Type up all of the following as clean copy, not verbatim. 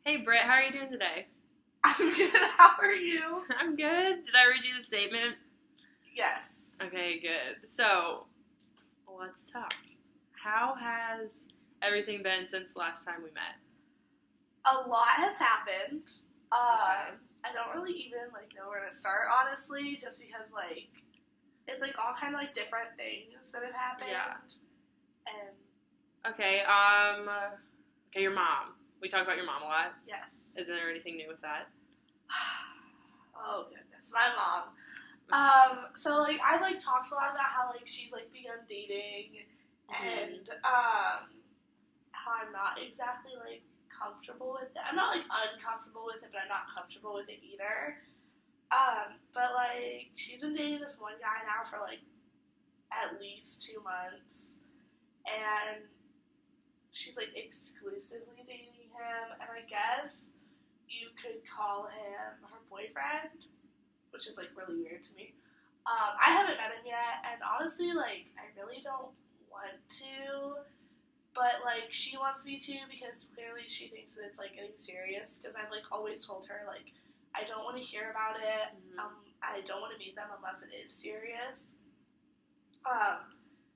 Hey Britt, how are you doing today? I'm good. How are you? I'm good. Did I read you the statement? Yes. Okay, good. So, let's talk. How has everything been since the last time we met? A lot has happened. Okay. I don't really even know where to start, honestly, just because it's all kind of different things that have happened. Yeah. And Okay, okay, your mom. We talk about your mom a lot. yes. Is there anything new with that? Oh goodness, my mom. So I talked a lot about how she's begun dating and how I'm not exactly comfortable with it. I'm not uncomfortable with it, but I'm not comfortable with it either. But she's been dating this one guy now for at least 2 months, and she's exclusively dating him, and I guess you could call him her boyfriend, which is really weird to me. I haven't met him yet, and honestly, I really don't want to, but she wants me to because clearly she thinks that it's getting serious. Because I've always told her I don't want to hear about it. I don't want to meet them unless it is serious.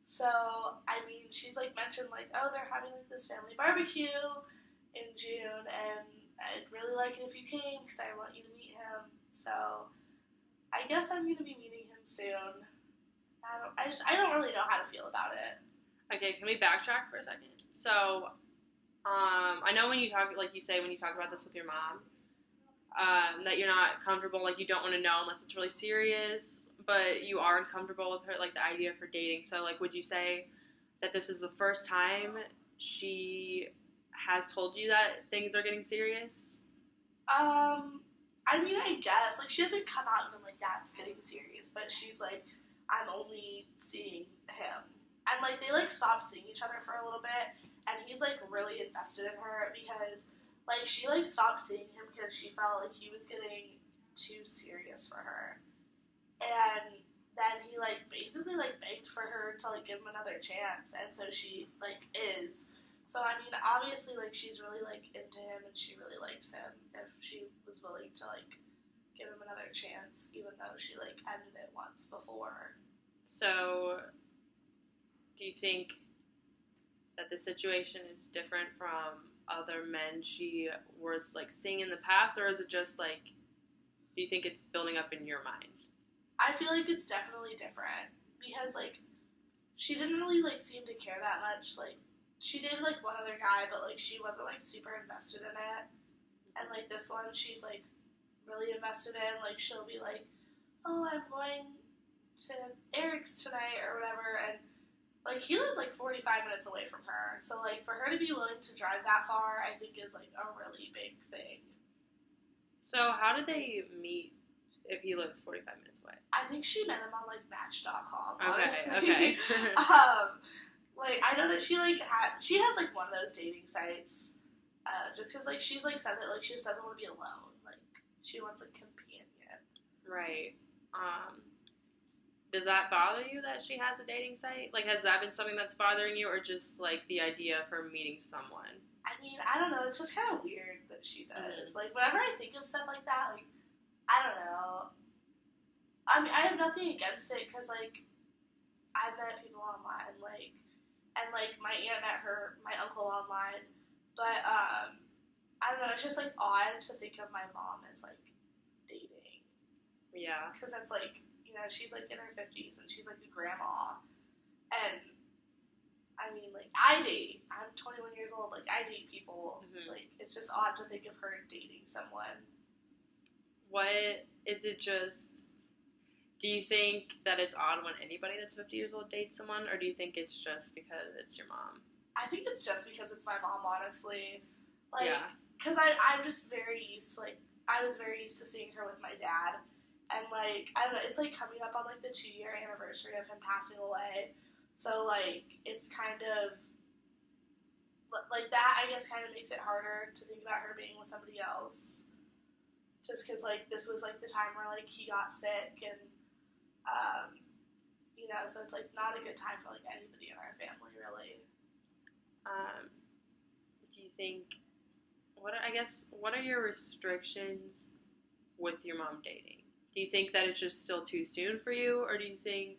So I mean, she's mentioned oh, they're having this family barbecue in June, and I'd really like it if you came because I want you to meet him. So I guess I'm gonna be meeting him soon. I don't really know how to feel about it. Okay, can we backtrack for a second? So, I know when you talk, when you talk about this with your mom, that you're not comfortable, you don't want to know unless it's really serious, but you are comfortable with her, the idea of her dating. So, would you say that this is the first time she has told you that things are getting serious? I mean, I guess she hasn't come out and been yeah, it's getting serious, but she's I'm only seeing him, and they stopped seeing each other for a little bit, and he's really invested in her because she stopped seeing him because she felt he was getting too serious for her, and then he basically begged for her to give him another chance, and so she is. So I mean, obviously she's really into him and she really likes him. If she was willing to give him another chance, even though she ended it once before. So, do you think that the situation is different from other men she was seeing in the past, or is it just do you think it's building up in your mind? I feel it's definitely different because she didn't really seem to care that much. She did one other guy, but she wasn't super invested in it. And this one, she's really invested in. She'll be oh, I'm going to Eric's tonight or whatever, and he lives 45 minutes away from her. So for her to be willing to drive that far, I think is a really big thing. So how did they meet if he lives 45 minutes away? I think she met him on Match.com. Okay, honestly. okay. I know that she she has one of those dating sites. Just because she's said that she just doesn't want to be alone. She wants a companion. Right. Does that bother you that she has a dating site? Has that been something that's bothering you, or just the idea of her meeting someone? I mean, I don't know. It's just kind of weird that she does. Whenever I think of stuff like that, I don't know. I mean, I have nothing against it because I've met people online, and my aunt met my uncle online, but I don't know. It's just odd to think of my mom as dating. Yeah. Because that's she's in her 50s and she's a grandma, and I mean I date. I'm 21 years old. I date people. It's just odd to think of her dating someone. What is it? Just do you think that it's odd when anybody that's 50 years old dates someone, or do you think it's just because it's your mom? I think it's just because it's my mom, honestly. Yeah. Because I'm just very used to, I was very used to seeing her with my dad. And, I don't know, it's, coming up on, the 2-year anniversary of him passing away. So, it's kind of, that, I guess, kind of makes it harder to think about her being with somebody else. Just because, this was, the time where, he got sick and, so it's, not a good time for, anybody in our family, really. Do you think, what are your restrictions with your mom dating? Do you think that it's just still too soon for you, or do you think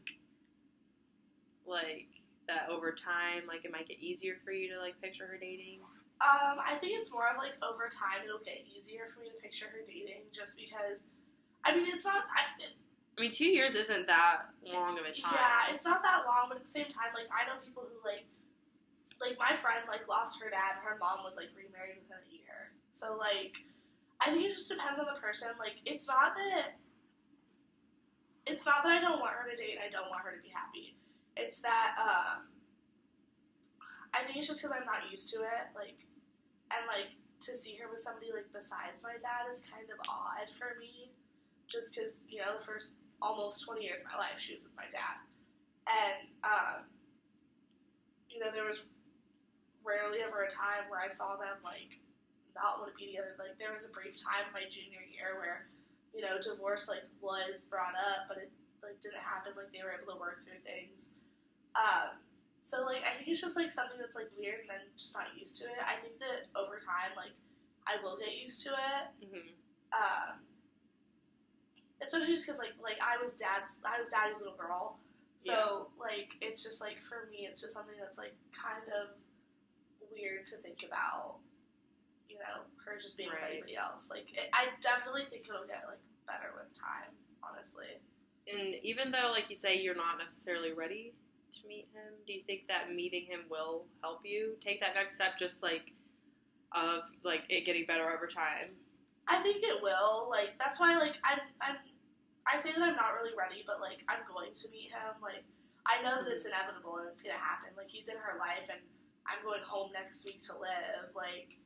like that over time, like it might get easier for you to like picture her dating? I think it's more of like over time it'll get easier for me to picture her dating, just because. I mean, it's not. I mean, 2 years isn't that long of a time. Yeah, it's not that long, but at the same time, like I know people who like my friend like lost her dad. Her mom was like remarried within a year. So like, I think it just depends on the person. Like, it's not that I don't want her to date and I don't want her to be happy. It's that I think it's just because I'm not used to it. Like, and like to see her with somebody like besides my dad is kind of odd for me. Just because, you know, the first almost 20 years of my life, she was with my dad. And, you know, there was rarely ever a time where I saw them, like, not want to be together. Like, there was a brief time my junior year where, you know, divorce, like, was brought up, but it, like, didn't happen. Like, they were able to work through things. So, like, I think it's just, like, something that's, like, weird and I'm just not used to it. I think that over time, like, I will get used to it. Mm-hmm. Especially just because, like I was daddy's little girl, so like it's just like for me, it's just something that's like kind of weird to think about. You know, her just being with anybody else. Like I definitely think it'll get like better with time, honestly. And even though, like you say, you're not necessarily ready to meet him, do you think that meeting him will help you take that next step? Just like of like it getting better over time. I think it will. Like that's why like I say that I'm not really ready, but like I'm going to meet him. Like I know that it's inevitable and it's gonna happen. Like he's in her life, and I'm going home next week to live. Like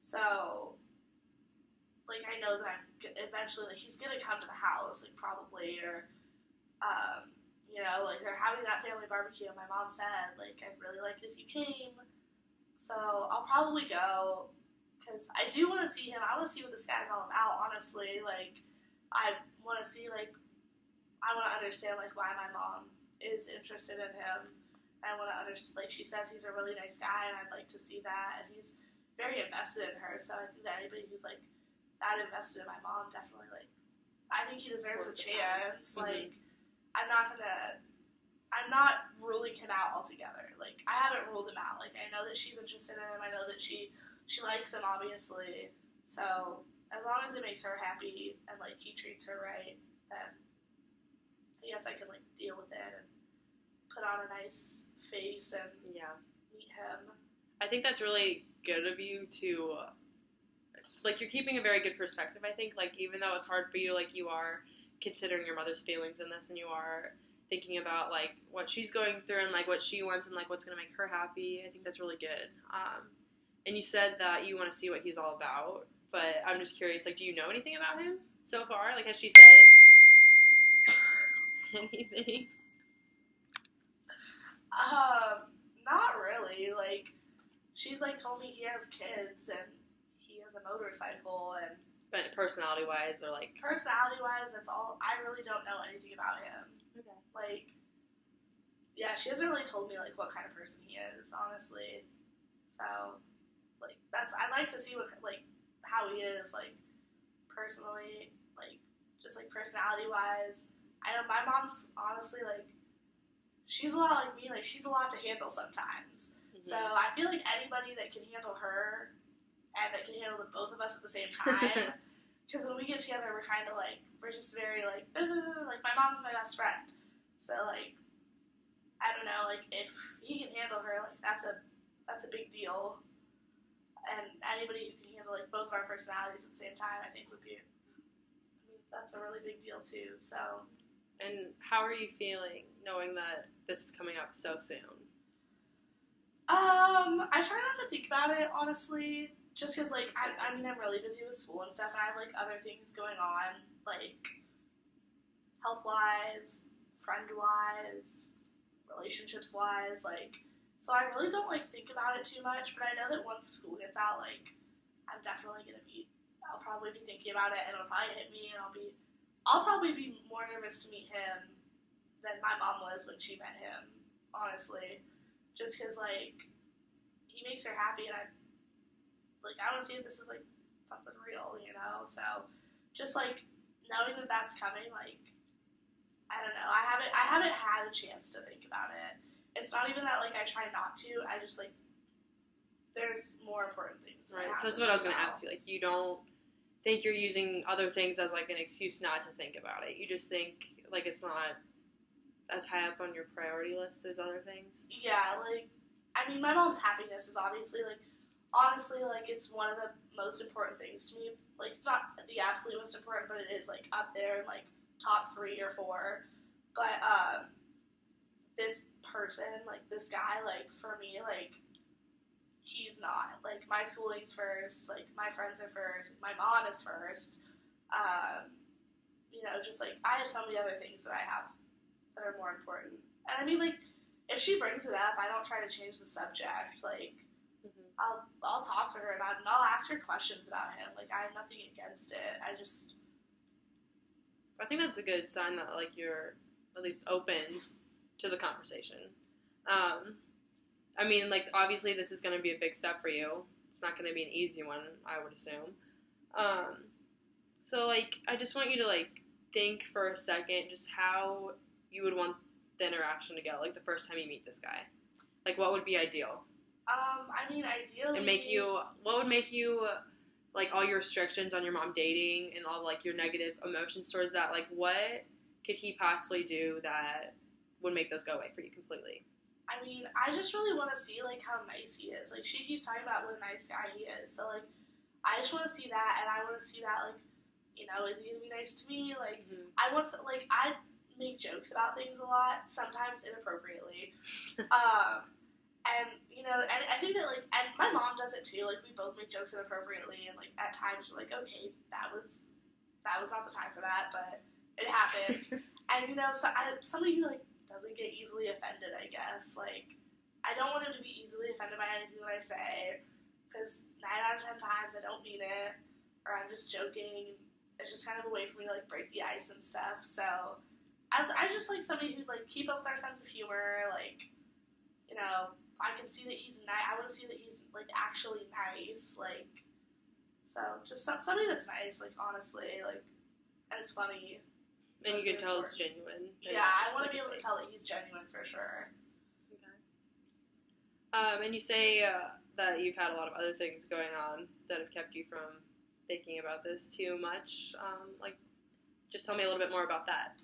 so, like I know that I'm eventually like he's gonna come to the house, like probably or you know like they're having that family barbecue. And my mom said like I'd really like it if you came. So I'll probably go. Because I do want to see him. I want to see what this guy's all about, honestly. Like, I want to see, like, I want to understand, like, why my mom is interested in him. I want to understand, like, she says he's a really nice guy, and I'd like to see that. And he's very invested in her, so I think that anybody who's, like, that invested in my mom definitely, like, I think he deserves a chance. Mm-hmm. Like, I'm not ruling him out altogether. Like, I haven't ruled him out. Like, I know that she's interested in him. I know that she likes him, obviously. So, as long as it makes her happy and, like, he treats her right, then I guess I can, like, deal with it and put on a nice face and meet him. I think that's really good of you to, like, you're keeping a very good perspective, I think. Like, even though it's hard for you, like, you are considering your mother's feelings in this and you are thinking about, like, what she's going through and, like, what she wants and, like, what's going to make her happy. I think that's really good. And you said that you want to see what he's all about, but I'm just curious, like, do you know anything about him so far? Like, has she said anything? Not really. Like, she's, like, told me he has kids and he has a motorcycle and... But personality-wise, or, like... Personality-wise, that's all... I really don't know anything about him. Okay. Like, yeah, she hasn't really told me, like, what kind of person he is, honestly. So... Like, I'd like to see what, like, how he is, like, personally, like, just, like, personality-wise. I know my mom's, honestly, like, she's a lot like me, like, she's a lot to handle sometimes. Mm-hmm. So, I feel like anybody that can handle her and that can handle the both of us at the same time, because when we get together, we're kind of, like, we're just very, like, my mom's my best friend. So, like, I don't know, like, if he can handle her, like, that's a big deal. And anybody who can handle, like, both of our personalities at the same time, I think would be, that's a really big deal, too, so. And how are you feeling knowing that this is coming up so soon? I try not to think about it, honestly, just because, like, I mean, I'm really busy with school and stuff, and I have, like, other things going on, like, health-wise, friend-wise, relationships-wise, like, so I really don't, like, think about it too much, but I know that once school gets out, like, I'm definitely I'll probably be thinking about it, and it'll probably hit me, and I'll probably be more nervous to meet him than my mom was when she met him, honestly, just because, like, he makes her happy, and like, I want to see if this is, like, something real, you know? So, just, like, knowing that that's coming, like, I don't know. I haven't had a chance to think about it. It's not even that, like, I try not to. I just, like, there's more important things. Right. So that's what I was going to ask you. Like, you don't think you're using other things as, like, an excuse not to think about it. You just think, like, it's not as high up on your priority list as other things. Yeah, like, I mean, my mom's happiness is obviously, like, honestly, like, it's one of the most important things to me. Like, it's not the absolute most important, but it is, like, up there in, like, top 3 or 4. But, this person, like, this guy, like, for me, like, he's not. Like, my schooling's first, like, my friends are first, my mom is first. You know, just, like, I have so many other things that I have that are more important. And I mean, like, if she brings it up, I don't try to change the subject. Like, I'll talk to her about it, and I'll ask her questions about him. Like, I have nothing against it. I think that's a good sign that, like, you're at least open to the conversation. I mean, like, obviously this is going to be a big step for you. It's not going to be an easy one, I would assume. So, like, I just want you to, like, think for a second just how you would want the interaction to go, like, the first time you meet this guy. Like, what would be ideal? I mean, ideally... What would make you, like, all your restrictions on your mom dating and all, like, your negative emotions towards that, like, what could he possibly do that would make those go away for you completely? I mean, I just really want to see, like, how nice he is. Like, she keeps talking about what a nice guy he is. So, like, I just want to see that, and I want to see that, like, you know, is he going to be nice to me? Like, I make jokes about things a lot, sometimes inappropriately. And, you know, and I think that, like, and my mom does it too. Like, we both make jokes inappropriately, and, like, at times we're like, okay, that was not the time for that, but it happened. And, you know, somebody who, like, doesn't get easily offended, I guess. Like, I don't want him to be easily offended by anything that I say, because 9 out of 10 times I don't mean it, or I'm just joking. It's just kind of a way for me to, like, break the ice and stuff. So, I just like somebody who, like, keep up with our sense of humor. Like, you know, I can see that he's nice. I want to see that he's, like, actually nice. Like, so just somebody that's nice. Like, honestly, like, and it's funny. And you can tell it's genuine. Yeah, I want to be able to tell that he's genuine for sure. Okay. And you say that you've had a lot of other things going on that have kept you from thinking about this too much. Like, just tell me a little bit more about that.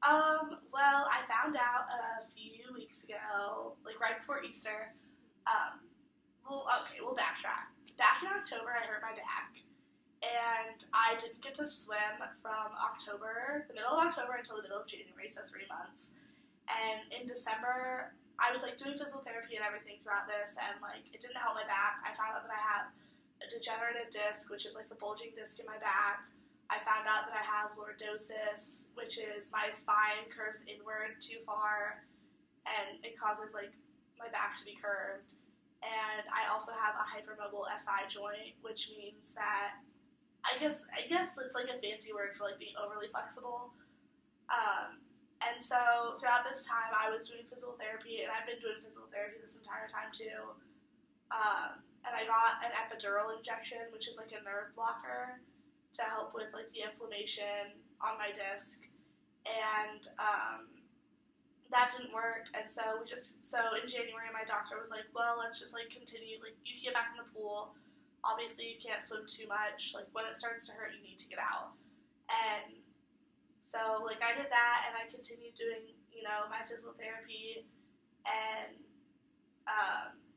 Well, I found out a few weeks ago, like right before Easter. We'll backtrack. Back in October, I hurt my back, and I didn't get to swim from the middle of October until the middle of January, so 3 months. And in December, I was, like, doing physical therapy and everything throughout this, and, like, it didn't help my back. I found out that I have a degenerative disc, which is, like, a bulging disc in my back. I found out that I have lordosis, which is my spine curves inward too far, and it causes, like, my back to be curved. And I also have a hypermobile SI joint, which means that I guess it's, like, a fancy word for, like, being overly flexible. And so throughout this time, I was doing physical therapy, and I've been doing physical therapy this entire time too. And I got an epidural injection, which is, like, a nerve blocker to help with, like, the inflammation on my disc. And that didn't work. And so in January, my doctor was like, well, let's just, like, continue. Like, you can get back in the pool. Obviously, you can't swim too much. Like, when it starts to hurt, you need to get out. And so, like, I did that, and I continued doing, you know, my physical therapy, and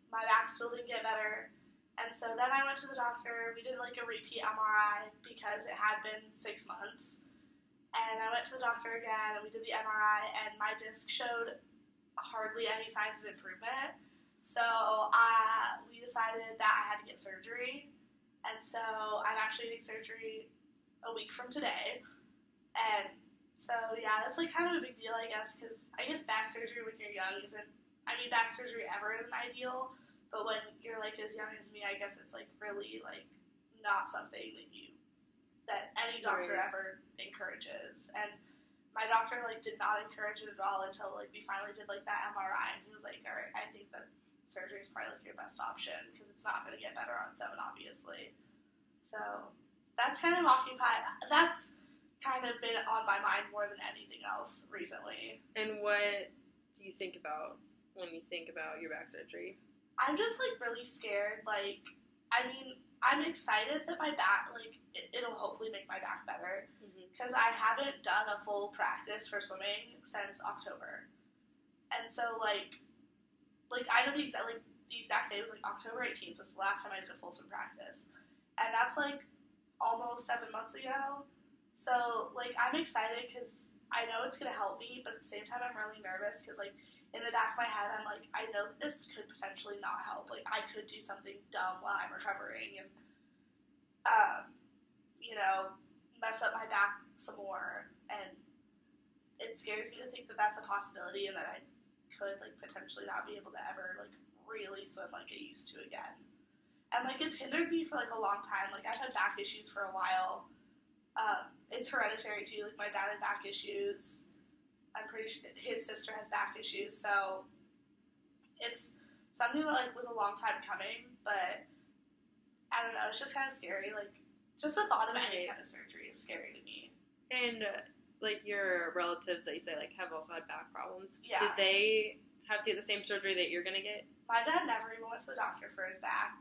my back still didn't get better. And so then I went to the doctor. We did, like, a repeat MRI because it had been 6 months. And I went to the doctor again, and we did the MRI, and my disc showed hardly any signs of improvement. So we decided that I had to get surgery. And so I'm actually getting surgery a week from today. And so, yeah, that's, like, kind of a big deal, I guess, because I guess back surgery when you're young back surgery ever isn't ideal. But when you're, like, as young as me, I guess it's, like, really, like, not something that any doctor ever encourages. And my doctor, like, did not encourage it at all until, like, we finally did, like, that MRI. And he was like, all right, I think that surgery is probably like your best option because it's not going to get better on its own, obviously. So that's kind of that's kind of been on my mind more than anything else recently. And what do you think about when you think about your back surgery? I'm just like really scared. Like, I mean, I'm excited that my back, like, it'll hopefully make my back better because I haven't done a full practice for swimming since October. And so, like I know the exact day was, like, October 18th was the last time I did a full swim practice. And that's, like, almost 7 months ago. So, like, I'm excited because I know it's going to help me, but at the same time, I'm really nervous because, like, in the back of my head, I'm like, I know that this could potentially not help. Like, I could do something dumb while I'm recovering and, you know, mess up my back some more. And it scares me to think that that's a possibility and that I could, like, potentially not be able to ever, like, really swim like I used to again. And, like, it's hindered me for, like, a long time. Like, I've had back issues for a while. It's hereditary, too. Like, my dad had back issues. I'm pretty sure his sister has back issues. So it's something that, like, was a long time coming. But I don't know. It's just kind of scary. Like, just the thought of any kind of surgery is scary to me. And, like, your relatives that you say, like, have also had back problems. Yeah. Did they have to get the same surgery that you're going to get? My dad never even went to the doctor for his back.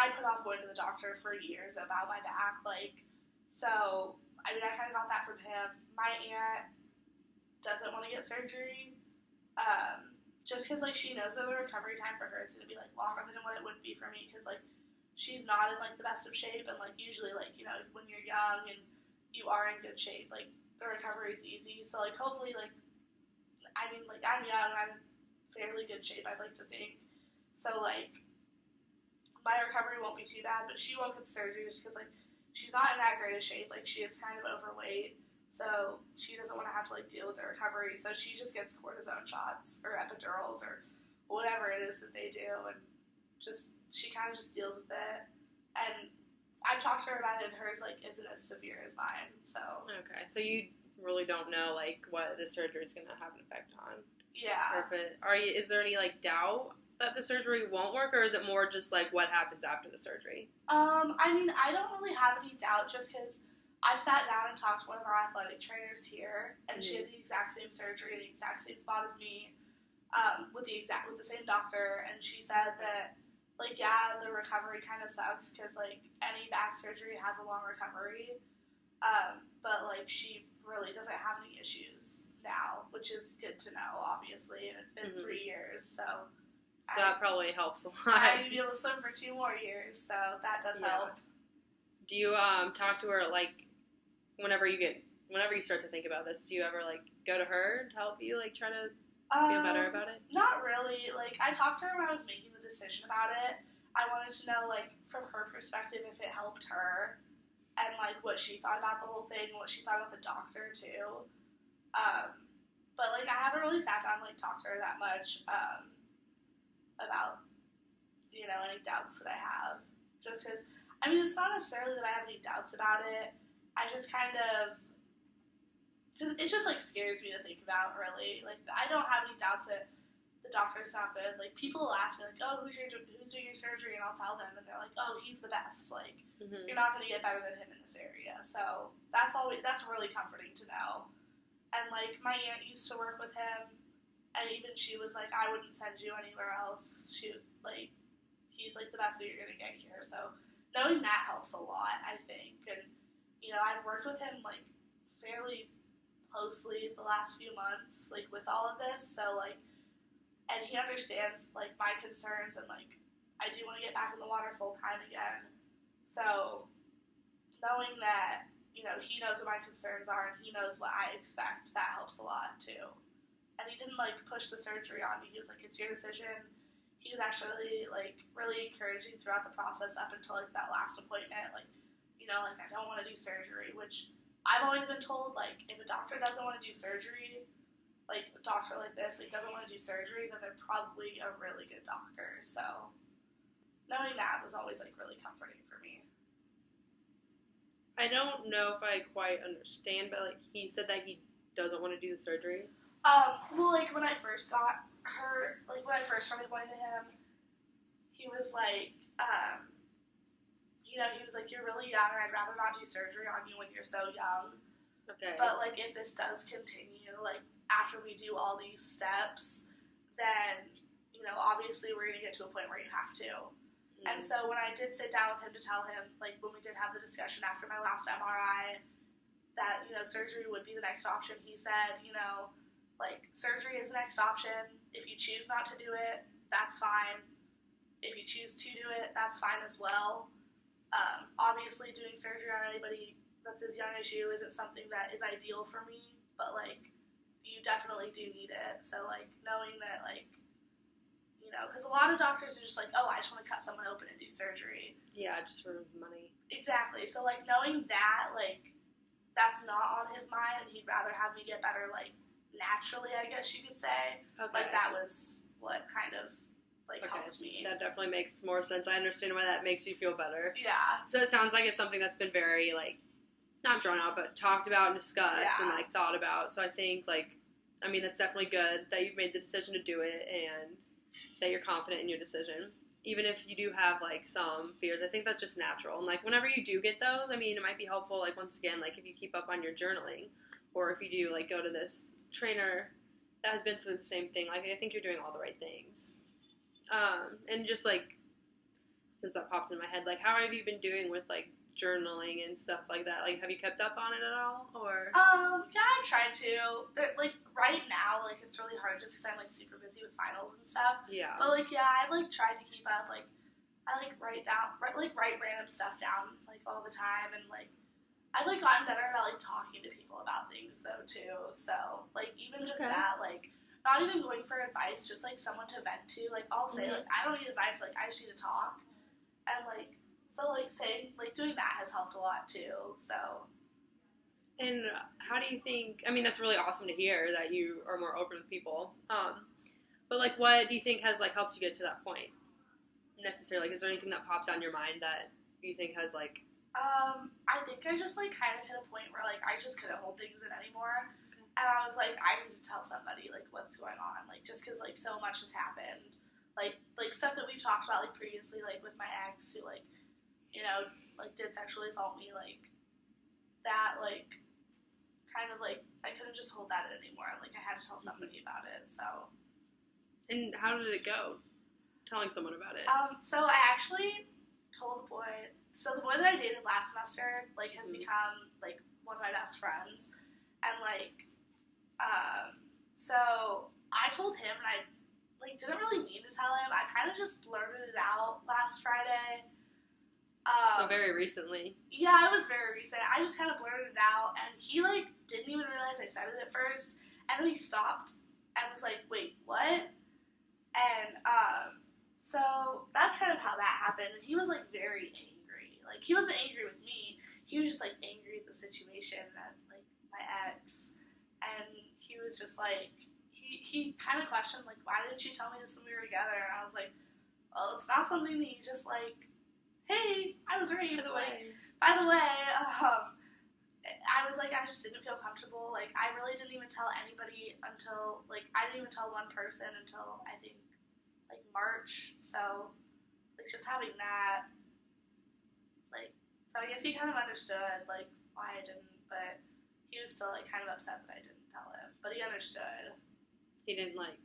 I put off going to the doctor for years about my back. Like, so, I kind of got that from him. My aunt doesn't want to get surgery. Just because, like, she knows that the recovery time for her is going to be, like, longer than what it would be for me because, like, she's not in, like, the best of shape, and, like, usually, like, you know, when you're young and you are in good shape, like, the recovery is easy. So, like, hopefully, like, I'm young, I'm in fairly good shape, I'd like to think. So, like, my recovery won't be too bad, but she won't get surgery just because, like, she's not in that great of shape. Like, she is kind of overweight, so she doesn't want to have to, like, deal with the recovery. So she just gets cortisone shots or epidurals or whatever it is that they do, and she kind of just deals with it. And I've talked to her about it, and hers, like, isn't as severe as mine. So okay, so you really don't know, like, what the surgery is going to have an effect on. Yeah. Is there any, like, doubt that the surgery won't work, or is it more just, like, what happens after the surgery? I don't really have any doubt just because I've sat down and talked to one of our athletic trainers here, and she had the exact same surgery, the exact same spot as me, with the same doctor, and she said that, like, yeah, the recovery kind of sucks because, like, any back surgery has a long recovery, but, like, she really doesn't have any issues now, which is good to know, obviously, and it's been 3 years, so that probably helps a lot. I need to be able to swim for 2 more years, so that does help. Do you talk to her, like, whenever you start to think about this? Do you ever, like, go to her to help you, like, try to feel better about it? Not really. Like, I talked to her when I was making the decision about it. I wanted to know, like, from her perspective if it helped her and, like, what she thought about the whole thing, what she thought about the doctor, too. But, like, I haven't really sat down and, like, talked to her that much about, you know, any doubts that I have. Just because, it's not necessarily that I have any doubts about it. I just kind of, it just, like, scares me to think about, really. Like, I don't have any doubts that the doctor's not good. Like, people will ask me, like, oh, who's doing your surgery? And I'll tell them, and they're like, oh, he's the best. Like, you're not going to get better than him in this area. So that's really comforting to know. And, like, my aunt used to work with him, and even she was like, I wouldn't send you anywhere else. He's, like, the best that you're going to get here. So knowing that helps a lot, I think. And, you know, I've worked with him, like, fairly closely the last few months, like, with all of this. So, like, and he understands, like, my concerns, and, like, I do want to get back in the water full time again. So knowing that, you know, he knows what my concerns are and he knows what I expect, that helps a lot, too. And he didn't, like, push the surgery on me. He was like, it's your decision. He was actually, like, really encouraging throughout the process up until, like, that last appointment. Like, you know, like, I don't want to do surgery, which I've always been told, like, if a doctor doesn't want to do surgery, like, a doctor like this, like, doesn't want to do surgery, then they're probably a really good doctor. So knowing that was always, like, really comforting for me. I don't know if I quite understand, but, like, he said that he doesn't want to do the surgery. Well, like, when I first got hurt, like, when I first started going to him, he was like, you know, he was like, you're really young, and I'd rather not do surgery on you when you're so young. Okay. But, like, if this does continue, like, after we do all these steps, then, you know, obviously we're going to get to a point where you have to. And so when I did sit down with him to tell him, like, when we did have the discussion after my last MRI, that, you know, surgery would be the next option, he said, you know, like, surgery is the next option. If you choose not to do it, that's fine. If you choose to do it, that's fine as well. Obviously, doing surgery on anybody that's as young as you isn't something that is ideal for me, but, like, you definitely do need it. So, like, knowing that, like, you know, because a lot of doctors are just like, oh, I just want to cut someone open and do surgery. Yeah, just for money. Exactly. So, like, knowing that, like, that's not on his mind, and he'd rather have me get better, like, naturally, I guess you could say. Okay. Like, that was what kind of, like, helped me. That definitely makes more sense. I understand why that makes you feel better. Yeah. So it sounds like it's something that's been very, like, not drawn out, but talked about and discussed and, like, thought about. So I think, like, I mean, that's definitely good that you've made the decision to do it and that you're confident in your decision. Even if you do have, like, some fears, I think that's just natural. And, like, whenever you do get those, I mean, it might be helpful, like, once again, like, if you keep up on your journaling or if you do, like, go to this trainer that has been through the same thing. Like, I think you're doing all the right things. And just, like, since that popped in my head, like, how have you been doing with, like, journaling and stuff like that? Like, have you kept up on it at all, or? Yeah, I've tried to. Like, right now, like, it's really hard just because I'm, like, super busy with finals and stuff. Yeah. But, like, yeah, I've, like, tried to keep up. Like, I, like, write random stuff down, like, all the time. And, like, I've, like, gotten better about, like, talking to people about things, though, too. So, like, even just that, like, not even going for advice, just, like, someone to vent to. Like, I'll say, like, I don't need advice. Like, I just need to talk. And, like, so, like, saying, like, doing that has helped a lot, too, so. And how do you think, I mean, that's really awesome to hear that you are more open with people, but, like, what do you think has, like, helped you get to that point, necessarily? Like, is there anything that pops out in your mind that you think has, like... I think I just, like, kind of hit a point where, like, I just couldn't hold things in anymore, and I was like, I need to tell somebody, like, what's going on, like, just because, like, so much has happened, like, stuff that we've talked about, like, previously, like, with my ex, who, like, you know, like, did sexually assault me, like, that, like, kind of, like, I couldn't just hold that in anymore. Like, I had to tell somebody about it, so. And how did it go, telling someone about it? So I actually told the boy that I dated last semester, like, has become, like, one of my best friends, and, like, so I told him, and I, like, didn't really mean to tell him. I kind of just blurted it out last Friday. So very recently. Yeah, it was very recent. I just kind of blurted it out, and he, like, didn't even realize I said it at first, and then he stopped and was like, wait, what? And, so that's kind of how that happened, and he was, like, very angry. Like, he wasn't angry with me. He was just, like, angry at the situation that, like, my ex, and he was just, like, he kind of questioned, like, why didn't you tell me this when we were together? And I was like, well, it's not something that you just, like, hey, I was raped. By the way, I was like, I just didn't feel comfortable. Like, I really didn't even tell anybody until, like, I didn't even tell one person until, I think, like, March. So, like, just having that, like, so I guess he kind of understood, like, why I didn't, but he was still, like, kind of upset that I didn't tell him. But he understood. He didn't, like,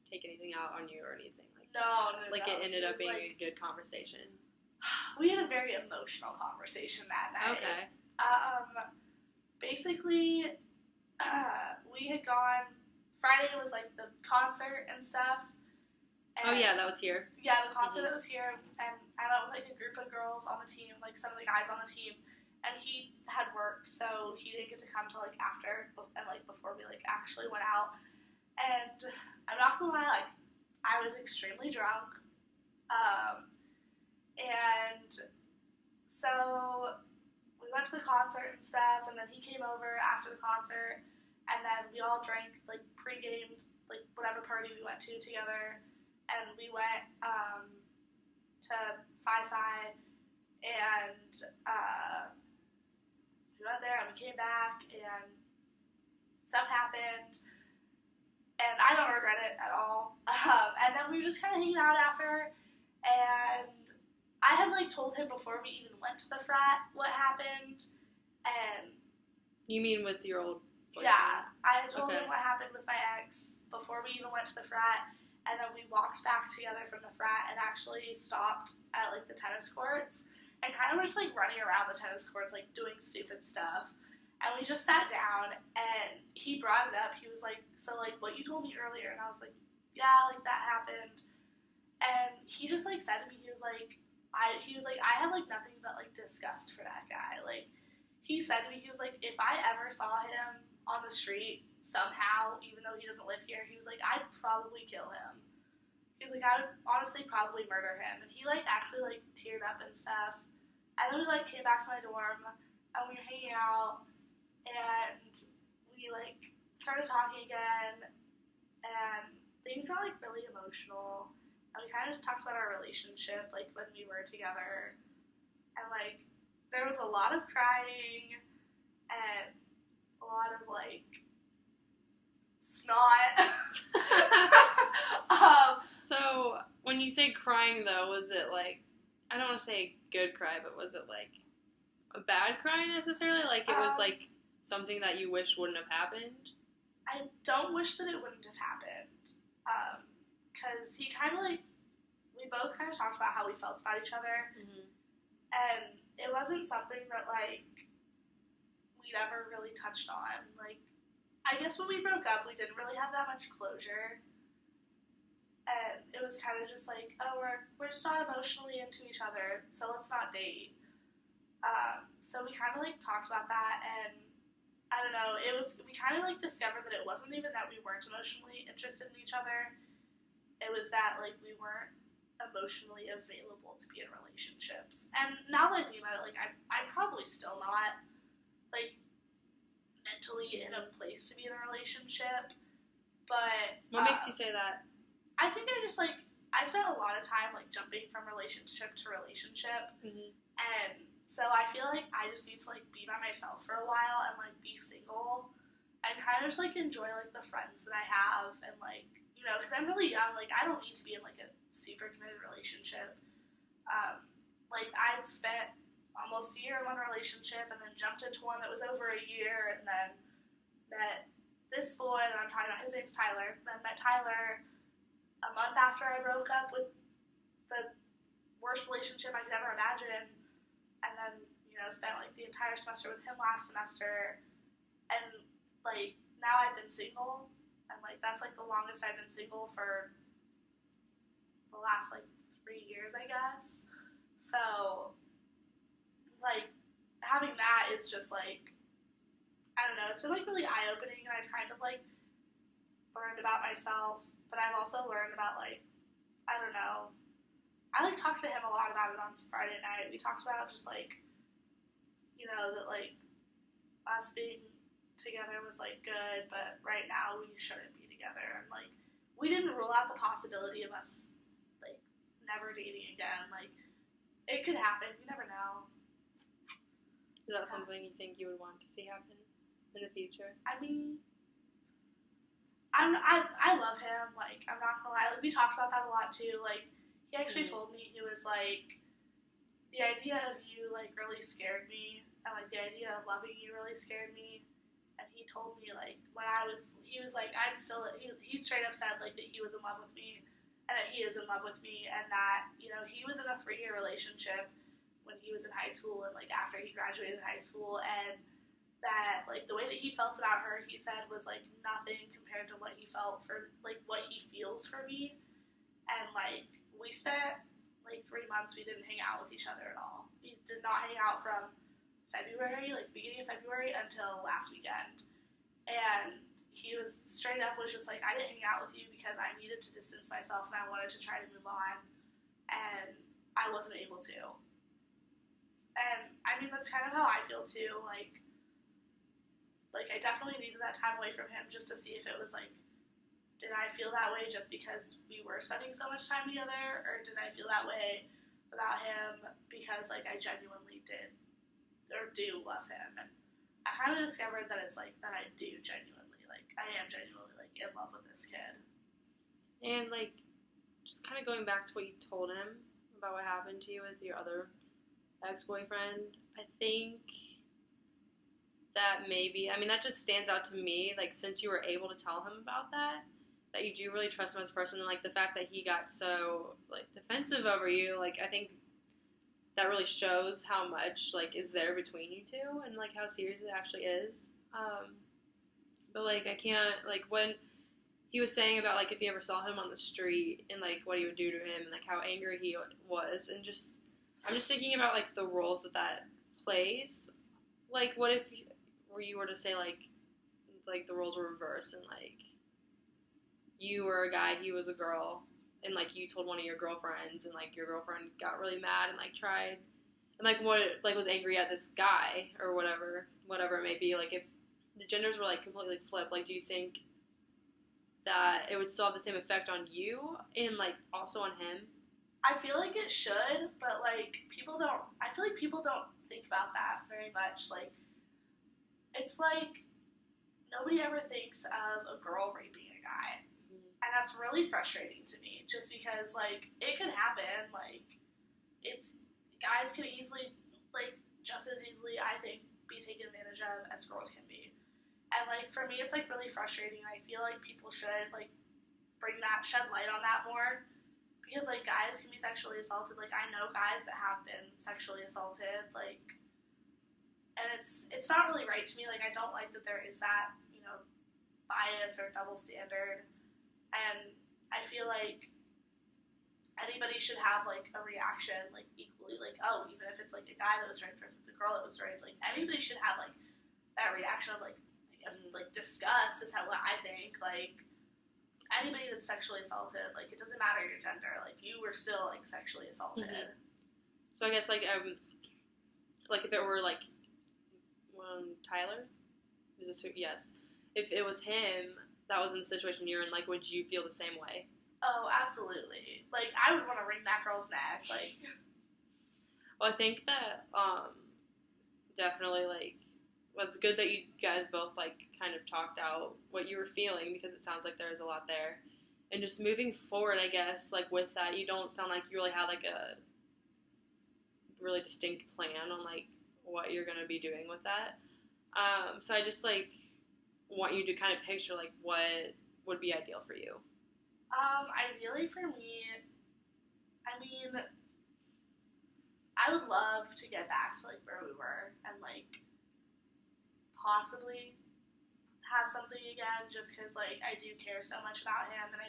take anything out on you or anything like that? No. Like, it ended up being, like, a good conversation. We had a very emotional conversation that night. Okay. Basically, we had gone, Friday was, like, the concert and stuff. And, oh, yeah, that was here. Yeah, the concert that was here, and I went with, like, a group of girls on the team, like, some of the guys on the team, and he had work, so he didn't get to come till, like, after, and, like, before we, like, actually went out. And I'm not gonna lie, like, I was extremely drunk, and so we went to the concert and stuff, and then he came over after the concert, and then we all drank, like, pre-gamed, like, whatever party we went to together, and we went, to Phi-Sci, and, we went there, and we came back, and stuff happened, and I don't regret it at all. And then we were just kind of hanging out after, and I had like told him before we even went to the frat what happened, and You mean with your old boyfriend? yeah, I had told Okay. him what happened with my ex before we even went to the frat, and then we walked back together from the frat and actually stopped at like the tennis courts and kind of were just like running around the tennis courts like doing stupid stuff. And we just sat down and he brought it up. He was like, so like what you told me earlier, and I was like, yeah, like that happened. And he just like said to me, he was like, I have like nothing but like disgust for that guy. Like he said to me, he was like, if I ever saw him on the street somehow, even though he doesn't live here, he was like, I'd probably kill him. He was like, I would honestly probably murder him. And he like actually like teared up and stuff. And then we like came back to my dorm and we were hanging out and we like started talking again and things got like really emotional. And we kind of just talked about our relationship, like when we were together. And like there was a lot of crying and a lot of like snot. So when you say crying though, was it like, I don't want to say good cry, but was it like a bad cry necessarily? Like it was like something that you wish wouldn't have happened? I don't wish that it wouldn't have happened. Because he kind of like, we both kind of talked about how we felt about each other. Mm-hmm. And it wasn't something that like we'd ever really touched on. Like, I guess when we broke up, we didn't really have that much closure. And it was kind of just like, oh, we're just not emotionally into each other, so let's not date. So we kind of like talked about that, and I don't know, we kind of like discovered that it wasn't even that we weren't emotionally interested in each other. It was that like we weren't emotionally available to be in relationships. And now that I think about it, like I'm probably still not like mentally in a place to be in a relationship. But What makes you say that? I think I spent a lot of time like jumping from relationship to relationship, Mm-hmm. and so I feel like I just need to like be by myself for a while and like be single and kind of just like enjoy like the friends that I have, and like, you know, because I'm really young, like I don't need to be in like a super committed relationship. Like I spent almost a year in one relationship and then jumped into one that was over a year, and then met this boy that I'm talking about. His name's Tyler. Then met Tyler a month after I broke up with the worst relationship I could ever imagine, and then, you know, spent like the entire semester with him last semester, and like now I've been single, and like that's like the longest I've been single for the last like 3 years, I guess. So like having that is just like, I don't know, it's been like really eye-opening, and I've kind of like learned about myself. But I've also learned about, like, I don't know, I, like, talked to him a lot about it on Friday night. We talked about just, like, you know, that, like, us being together was, like, good, but right now we shouldn't be together. And, like, we didn't rule out the possibility of us, like, never dating again. Like, it could happen. You never know. Is that something you think you would want to see happen in the future? I mean, I love him, like, I'm not gonna lie, like, we talked about that a lot, too, like, he actually told me, he was like, the idea of you, like, really scared me, and, like, the idea of loving you really scared me, and he told me, like, when he was like, he straight up said, like, that he was in love with me, and that he is in love with me, and that, you know, he was in a 3-year relationship when he was in high school, and, like, after he graduated high school, and that, like, the way that he felt about her, he said, was, like, nothing compared to what he felt for, like, what he feels for me. And, like, we spent, like, 3 months, we didn't hang out with each other at all. We did not hang out from February, like, beginning of February, until last weekend. And he was, straight up, was just like, I didn't hang out with you because I needed to distance myself, and I wanted to try to move on. And I wasn't able to. And, I mean, that's kind of how I feel, too, like, I definitely needed that time away from him just to see if it was, like, did I feel that way just because we were spending so much time together, or did I feel that way about him because, like, I genuinely did or do love him? And I kind of discovered that it's, like, that I do genuinely I am genuinely, like, in love with this kid. And, like, just kind of going back to what you told him about what happened to you with your other ex-boyfriend, I think that maybe, I mean, that just stands out to me, like, since you were able to tell him about that you do really trust him as a person, and, like, the fact that he got so, like, defensive over you, like, I think that really shows how much, like, is there between you two, and, like, how serious it actually is. But, like, I can't, like, when he was saying about, like, if he ever saw him on the street, and, like, what he would do to him, and, like, how angry he was, and just, I'm just thinking about, like, the roles that plays. Like, what if you were to say, like, the roles were reversed, and, like, you were a guy, he was a girl, and, like, you told one of your girlfriends, and, like, your girlfriend got really mad and, like, tried, and, like, was angry at this guy, or whatever it may be, like, if the genders were, like, completely flipped, like, do you think that it would still have the same effect on you, and, like, also on him? I feel like it should, but, like, I feel like people don't think about that very much, like, it's like, nobody ever thinks of a girl raping a guy. And that's really frustrating to me, just because, like, it can happen, like, guys can easily, like, just as easily, I think, be taken advantage of as girls can be. And, like, for me, it's, like, really frustrating. I feel like people should, like, shed light on that more, because, like, guys can be sexually assaulted. Like, I know guys that have been sexually assaulted, like, and it's not really right to me. Like, I don't like that there is that, bias or double standard. And I feel like anybody should have, like, a reaction, like, equally, like, oh, even if it's, like, a guy that was raped versus a girl that was raped, like, anybody should have, like, that reaction of, like, I guess, like, disgust is what I think. Like, anybody that's sexually assaulted, like, it doesn't matter your gender, like, you were still, like, sexually assaulted. Mm-hmm. So I guess, like, if it were, like, Tyler? Is this who? Yes. If it was him that was in the situation you're in, like, would you feel the same way? Oh, absolutely. Like, I would want to wring that girl's neck, like. Well, I think that, definitely, like, well, it's good that you guys both, like, kind of talked out what you were feeling, because it sounds like there's a lot there. And just moving forward, I guess, like, with that, you don't sound like you really had, like, a really distinct plan on, like, what you're going to be doing with that. So I just, like, want you to kind of picture, like, what would be ideal for you. Ideally for me, I mean, I would love to get back to, like, where we were and, like, possibly have something again, just because, like, I do care so much about him, and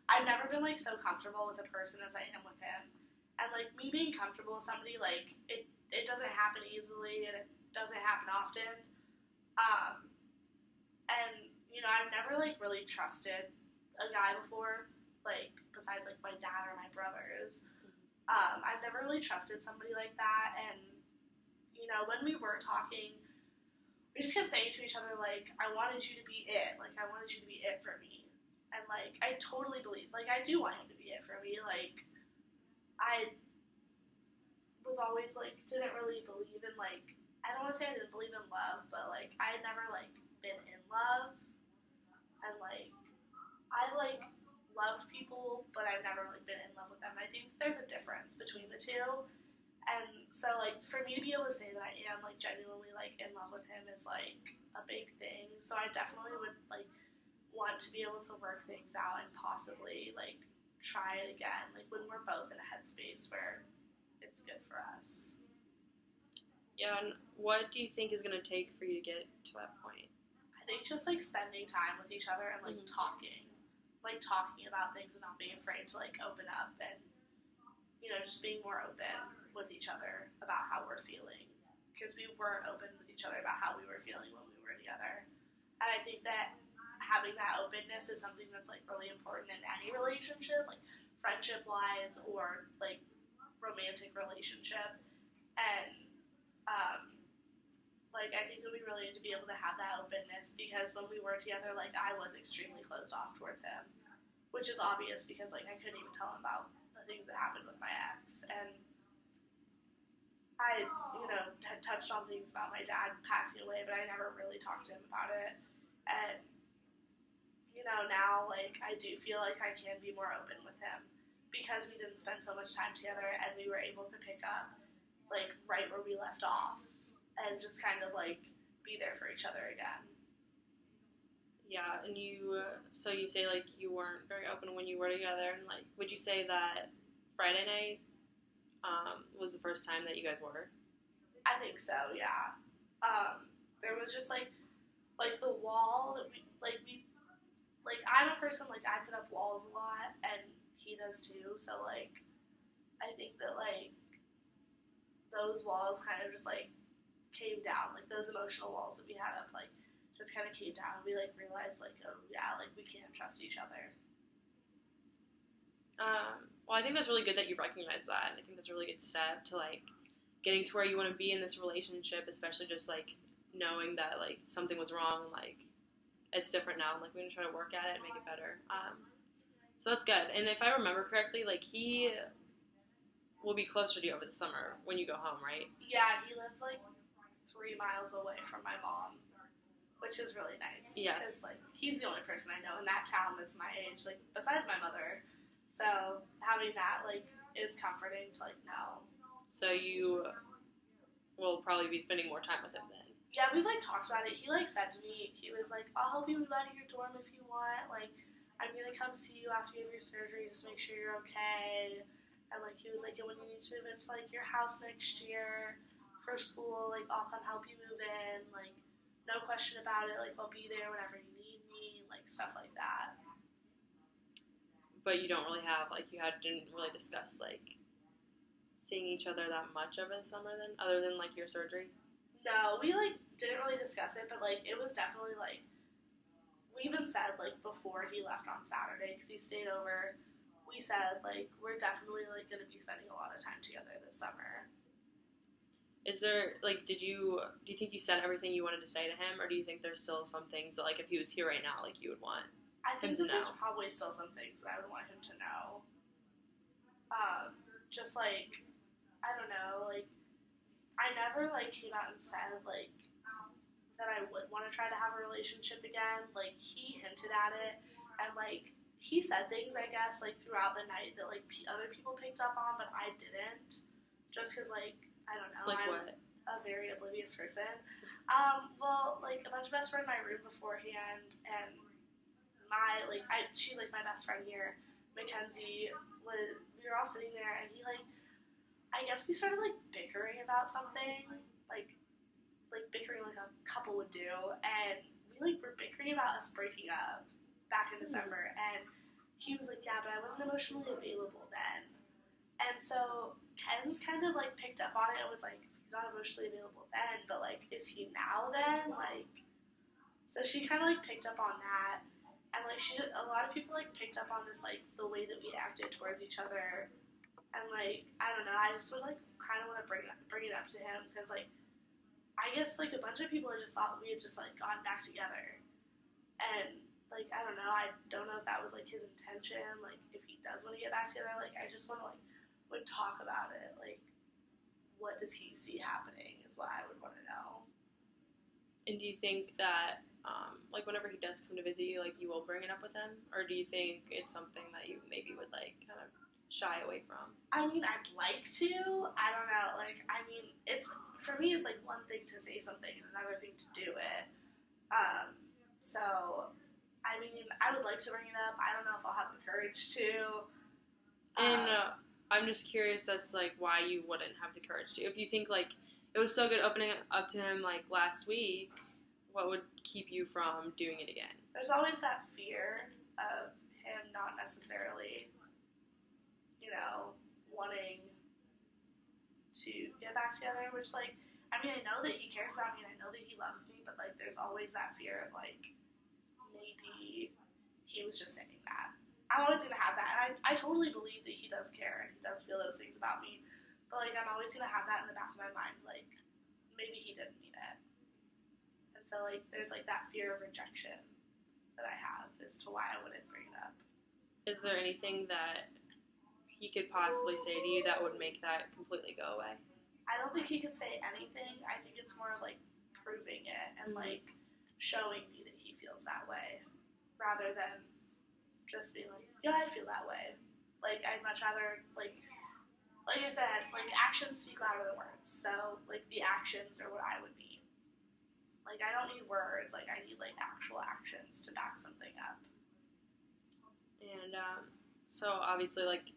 I've never been, like, so comfortable with a person as I am with him. And, like, me being comfortable with somebody, like, it doesn't happen easily, and it doesn't happen often. And, I've never, like, really trusted a guy before, like, besides, like, my dad or my brothers. I've never really trusted somebody like that, and, when we were talking, we just kept saying to each other, like, I wanted you to be it. Like, I wanted you to be it for me. And, like, I totally believe, like, I do want him to be it for me. Like, I was always, like, didn't really believe in, like, I don't want to say I didn't believe in love, but, like, I had never, like, been in love. And, like, I, like, loved people, but I've never, like, been in love with them. And I think there's a difference between the two. And so, like, for me to be able to say that I am, like, genuinely, like, in love with him is, like, a big thing. So I definitely would, like, want to be able to work things out and possibly, like, try it again, like, when we're both in a headspace where it's good for us. Yeah, and what do you think is going to take for you to get to that point? I think just, like, spending time with each other and, like, talking about things and not being afraid to, like, open up and, just being more open with each other about how we're feeling, because we weren't open with each other about how we were feeling when we were together. And I think that having that openness is something that's, like, really important in any relationship, like, friendship-wise or, like, romantic relationship. And, like, I think that we really need to be able to have that openness, because when we were together, like, I was extremely closed off towards him, which is obvious because, like, I couldn't even tell him about the things that happened with my ex. And I, had touched on things about my dad passing away, but I never really talked to him about it. And no, now, like, I do feel like I can be more open with him because we didn't spend so much time together and we were able to pick up, like, right where we left off and just kind of, like, be there for each other again. Yeah, and so you say, like, you weren't very open when you were together, and, like, would you say that Friday night was the first time that you guys were? I think so, yeah. There was just, like the wall that I'm a person, like, I put up walls a lot, and he does too, so, like, I think that, like, those walls kind of just, like, came down, like, those emotional walls that we had up, like, just kind of came down, and we, like, realized, like, oh, yeah, like, we can't trust each other. Well, I think that's really good that you recognize that, and I think that's a really good step to, like, getting to where you want to be in this relationship, especially just, like, knowing that, like, something was wrong, and, like, it's different now, and, like, we're going to try to work at it and make it better. So that's good. And if I remember correctly, like, he will be closer to you over the summer when you go home, right? Yeah, he lives, like, 3 miles away from my mom, which is really nice. Yes. Because, like, he's the only person I know in that town that's my age, like, besides my mother. So having that, like, is comforting to, like, know. So you will probably be spending more time with him then. Yeah, we've, like, talked about it. He, like, said to me, he was like, I'll help you move out of your dorm if you want. Like, I'm going to come see you after you have your surgery, just make sure you're okay. And, like, he was like, and when you need to move into, like, your house next year for school, like, I'll come help you move in. Like, no question about it. Like, I'll be there whenever you need me. Like, stuff like that. But you don't really have, like, didn't really discuss, like, seeing each other that much over the summer then, other than, like, your surgery? No, we, like, didn't really discuss it, but, like, it was definitely, like, we even said, like, before he left on Saturday, because he stayed over, we said, like, we're definitely, like, going to be spending a lot of time together this summer. Is there, like, do you think you said everything you wanted to say to him, or do you think there's still some things that, like, if he was here right now, like, you would want I think him to that there's know? probably still some things that I would want him to know. Just, like, I don't know, like, I never, like, came out and said, like, that I would want to try to have a relationship again. Like, he hinted at it, and, like, he said things, I guess, like, throughout the night that, like, other people picked up on, but I didn't. Just because, like, I don't know. Like I'm what? a very oblivious person. Well, like, a bunch of us were in my room beforehand, and she's, like, my best friend here, Mackenzie, we were all sitting there, and he, like, I guess we started, like, bickering about something, like bickering like a couple would do, and we, like, were bickering about us breaking up back in December, and he was like, yeah, but I wasn't emotionally available then. And so Ken's kind of, like, picked up on it and was like, he's not emotionally available then, but, like, is he now then? Like, so she kind of, like, picked up on that, and, like, a lot of people, like, picked up on just, like, the way that we acted towards each other, and, like, I don't know, I just would, like, kind of want to bring it up to him, because, like, I guess, like, a bunch of people had just thought we had just, like, gotten back together. And, like, I don't know. I don't know if that was, like, his intention. Like, if he does want to get back together, like, I just want to, like, would talk about it. Like, what does he see happening is what I would want to know. And do you think that, like, whenever he does come to visit you, like, you will bring it up with him? Or do you think it's something that you maybe would, like, kind of shy away from? I mean, I'd like to. I don't know. Like, I mean, for me, it's, like, one thing to say something and another thing to do it. So, I mean, I would like to bring it up. I don't know if I'll have the courage to. And I'm just curious as to, like, why you wouldn't have the courage to. If you think, like, it was so good opening it up to him, like, last week, what would keep you from doing it again? There's always that fear of him not necessarily, you know, wanting to get back together, which, like, I mean, I know that he cares about me, and I know that he loves me, but, like, there's always that fear of, like, maybe he was just saying that. I'm always going to have that, and I totally believe that he does care, and he does feel those things about me, but, like, I'm always going to have that in the back of my mind, like, maybe he didn't mean it. And so, like, there's, like, that fear of rejection that I have as to why I wouldn't bring it up. Is there anything that he could possibly say to you that would make that completely go away? I don't think he could say anything. I think it's more of, like, proving it and, like, showing me that he feels that way. rather than just being like, yeah, I feel that way. Like, I'd much rather, like I said, like, actions speak louder than words. So, like, the actions are what I would need. Like, I don't need words. Like, I need, like, actual actions to back something up. And, so, obviously, like,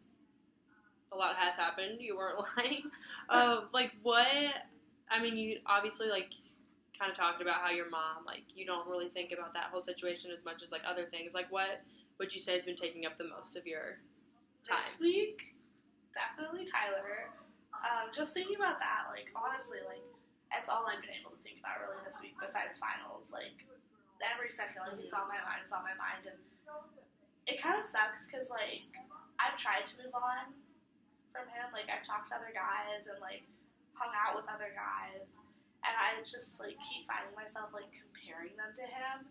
a lot has happened. You weren't lying. Like, what, I mean, you obviously, like, kind of talked about how your mom, like, you don't really think about that whole situation as much as, like, other things. Like, what would you say has been taking up the most of your time? This week, definitely Tyler. Just thinking about that, like, honestly, like, that's all I've been able to think about really this week besides finals. Like, every second, like, it's on my mind, and it kind of sucks because, like, I've tried to move on from him. Like, I've talked to other guys and, like, hung out with other guys, and I just, like, keep finding myself, like, comparing them to him.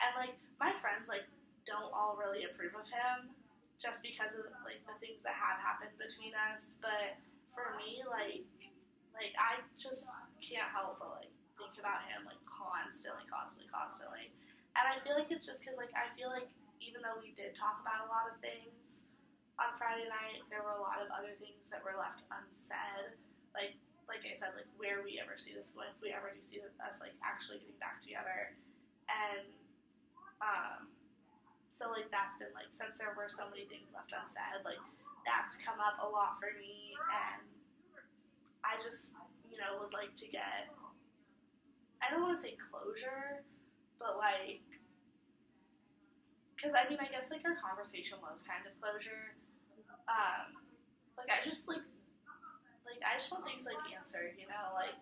And, like, my friends, like, don't all really approve of him just because of, like, the things that have happened between us. But for me, like I just can't help but, like, think about him, like, constantly. And I feel like it's just because, like, I feel like even though we did talk about a lot of things on Friday night, there were a lot of other things that were left unsaid. Like I said, like, where we ever see this going, if we ever do see us, like, actually getting back together. And, so, like, that's been, like, since there were so many things left unsaid, like, that's come up a lot for me, and I just, would like to get, I don't want to say closure, but, like, because, I mean, I guess, like, our conversation was kind of closure. Like, I just want things, like, answered, like,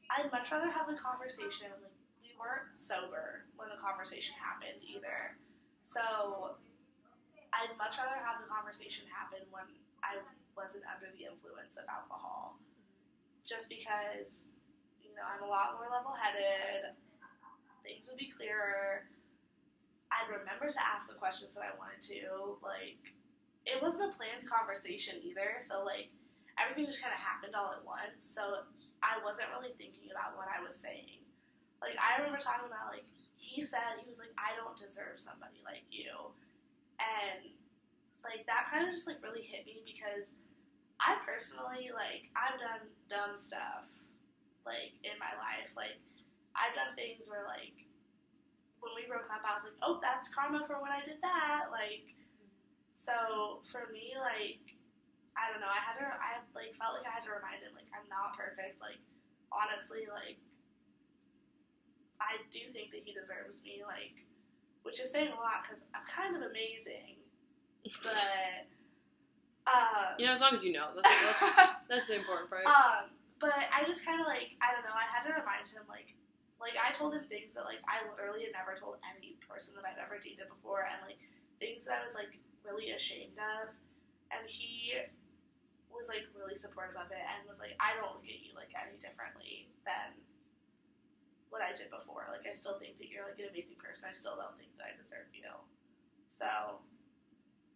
I'd much rather have the conversation, like, we weren't sober when the conversation happened either, so I'd much rather have the conversation happen when I wasn't under the influence of alcohol, just because, I'm a lot more level-headed, things would be clearer, I'd remember to ask the questions that I wanted to, like, it wasn't a planned conversation either, so, like, everything just kind of happened all at once, so I wasn't really thinking about what I was saying. Like, I remember talking about, like, he was like, I don't deserve somebody like you, and, like, that kind of just, like, really hit me, because I personally, like, I've done dumb stuff, like, in my life. Like, I've done things where, like, when we broke up, I was like, oh, that's karma for when I did that. Like, so, for me, like, I don't know, I like, felt like I had to remind him, like, I'm not perfect. Like, honestly, like, I do think that he deserves me, like, which is saying a lot, because I'm kind of amazing. But, as long as you know, that's the important part. But I just kind of, like, I don't know, I had to remind him, like, I told him things that, like, I literally had never told any person that I've ever dated before, and, like, things that I was, like, really ashamed of, and he was, like, really supportive of it, and was like, I don't look at you, like, any differently than what I did before. Like, I still think that you're, like, an amazing person. I still don't think that I deserve you. So,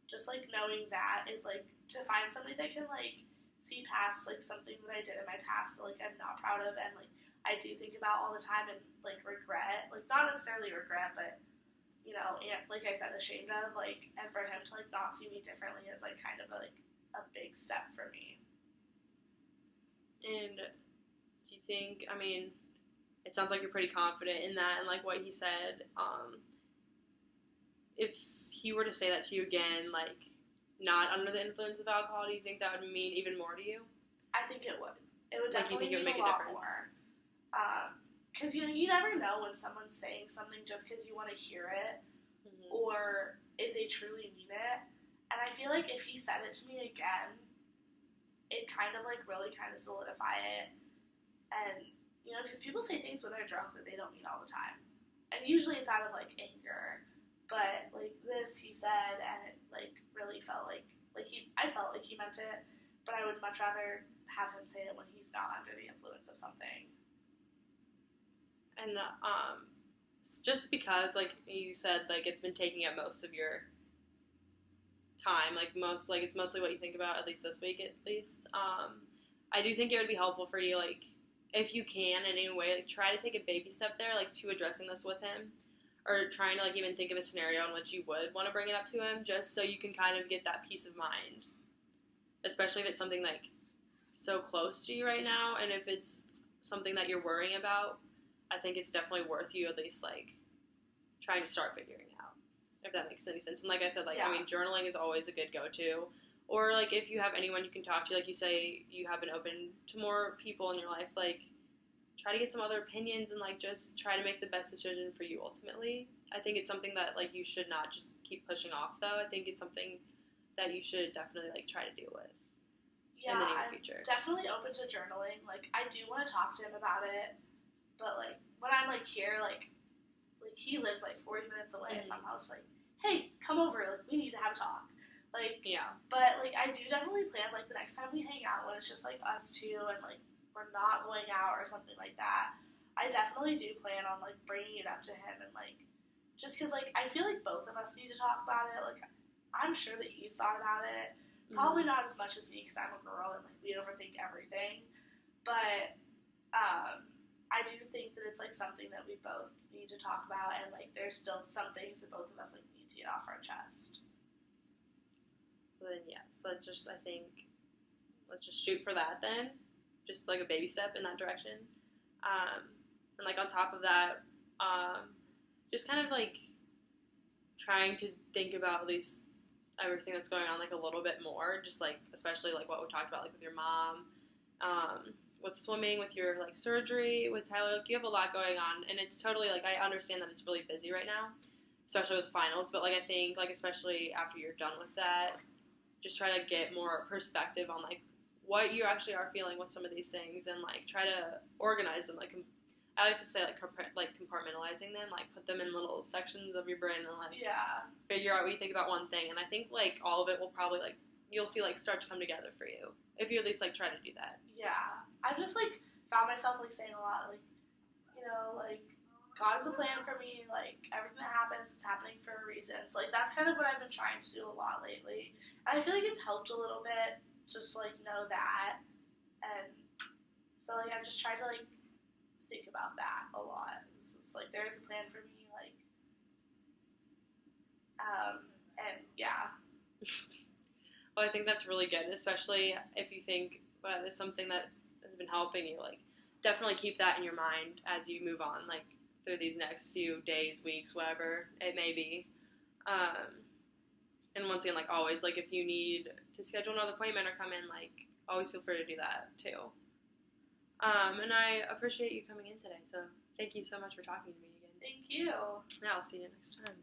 just, like, knowing that is, like, to find somebody that can, like, see past, like, something that I did in my past that, like, I'm not proud of, and, like, I do think about all the time and, like, regret. Like, not necessarily regret, but, and, like I said, ashamed of, like, and for him to, like, not see me differently is, like, kind of, like, a big step for me. And do you think, I mean, it sounds like you're pretty confident in that and, like, what he said. If he were to say that to you again, like, not under the influence of alcohol, do you think that would mean even more to you? I think it would. It would definitely mean a lot more. Because, you never know when someone's saying something just because you want to hear it, or if they truly mean it. And I feel like if he said it to me again, it'd kind of, like, really kind of solidify it. And, because people say things when they're drunk that they don't mean all the time. And usually it's out of, like, anger. But, like, this he said, and it, like, really felt like I felt like he meant it. But I would much rather have him say it when he's not under the influence of something. And, just because, like you said, like, it's been taking up most of your time, like, it's mostly what you think about, at least this week, at least, I do think it would be helpful for you, like, if you can, in any way, like, try to take a baby step there, like, to addressing this with him, or trying to like even think of a scenario in which you would want to bring it up to him, just so you can kind of get that peace of mind, especially if it's something like so close to you right now, and if it's something that you're worrying about. I think it's definitely worth you at least like trying to start figuring out, if that makes any sense. And like I said, like I mean, journaling is always a good go-to. Or like if you have anyone you can talk to, like you say you have been open to more people in your life, like try to get some other opinions and like just try to make the best decision for you ultimately. I think it's something that like you should not just keep pushing off though. I think it's something that you should definitely like try to deal with in the near future. I'm definitely open to journaling. Like I do want to talk to him about it, but like when I'm like here, like he lives like 40 minutes away, so I'm always like, hey, come over, like we need to have a talk. Like, yeah. But, like, I do definitely plan, like, the next time we hang out when it's just, like, us two and, like, we're not going out or something like that, I definitely do plan on, like, bringing it up to him and, like, just because, like, I feel like both of us need to talk about it. Like, I'm sure that he's thought about it. Probably not as much as me because I'm a girl and, like, we overthink everything. But, I do think that it's, like, something that we both need to talk about and, like, there's still some things that both of us, like, need to get off our chest. Then yes, let's just shoot for that then, just like a baby step in that direction, and like on top of that, just kind of like trying to think about at least everything that's going on like a little bit more, just like especially like what we talked about like with your mom, with swimming, with your like surgery, with Tyler. Like you have a lot going on, and it's totally like I understand that it's really busy right now, especially with finals. But like I think like especially after you're done with that, just try to get more perspective on, like, what you actually are feeling with some of these things and, like, try to organize them. Like, I like to say, like compartmentalizing them. Like, put them in little sections of your brain and, like, figure out what you think about one thing. And I think, like, all of it will probably, like, you'll see, like, start to come together for you. If you at least, like, try to do that. Yeah. I've just, like, found myself, like, saying a lot, like, you know, like, God has a plan for me, like, everything that happens, it's happening for a reason. So, like, that's kind of what I've been trying to do a lot lately. And I feel like it's helped a little bit, just, like, know that. And so, like, I've just tried to, like, think about that a lot. It's like, there's a plan for me, like, and, yeah. Well, I think that's really good, especially if you think that is something that has been helping you, like, definitely keep that in your mind as you move on, like, through these next few days, weeks, whatever it may be. And once again, like always, like if you need to schedule another appointment or come in, like always feel free to do that too. And I appreciate you coming in today. So thank you so much for talking to me again. Thank you. Yeah, I'll see you next time.